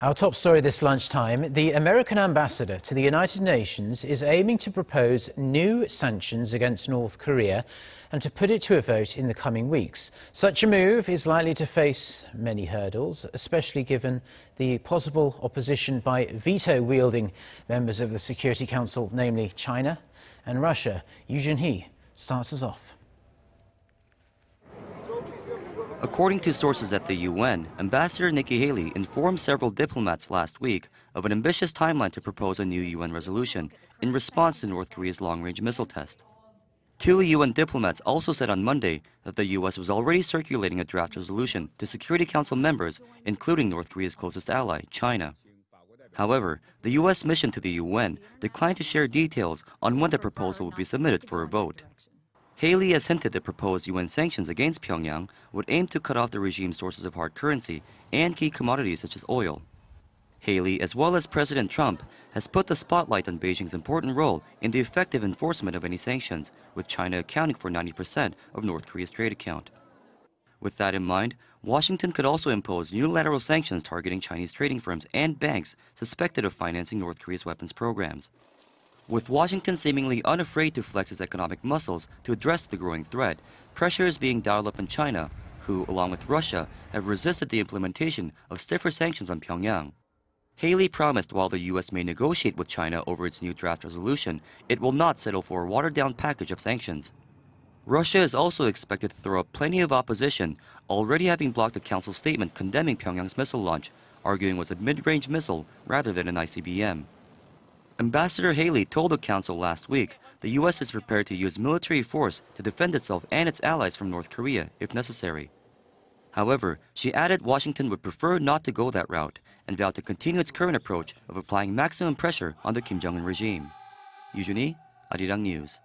Our top story this lunchtime, the American ambassador to the United Nations is aiming to propose new sanctions against North Korea and to put it to a vote in the coming weeks. Such a move is likely to face many hurdles, especially given the possible opposition by veto-wielding members of the Security Council, namely China and Russia. Joonhee starts us off. According to sources at the UN, Ambassador Nikki Haley informed several diplomats last week of an ambitious timeline to propose a new UN resolution in response to North Korea's long-range missile test. Two UN diplomats also said on Monday that the US was already circulating a draft resolution to Security Council members, including North Korea's closest ally, China. However, the US mission to the UN declined to share details on when the proposal would be submitted for a vote. Haley has hinted that proposed UN sanctions against Pyongyang would aim to cut off the regime's sources of hard currency and key commodities such as oil. Haley, as well as President Trump, has put the spotlight on Beijing's important role in the effective enforcement of any sanctions, with China accounting for 90% of North Korea's trade account. With that in mind, Washington could also impose unilateral sanctions targeting Chinese trading firms and banks suspected of financing North Korea's weapons programs. With Washington seemingly unafraid to flex its economic muscles to address the growing threat, pressure is being dialed up on China, who, along with Russia, have resisted the implementation of stiffer sanctions on Pyongyang. Haley promised while the U.S. may negotiate with China over its new draft resolution, it will not settle for a watered-down package of sanctions. Russia is also expected to throw up plenty of opposition, already having blocked a council statement condemning Pyongyang's missile launch, arguing it was a mid-range missile rather than an ICBM. Ambassador Haley told the council last week the U.S. is prepared to use military force to defend itself and its allies from North Korea if necessary. However, she added Washington would prefer not to go that route and vowed to continue its current approach of applying maximum pressure on the Kim Jong-un regime. Joonhee, Arirang News.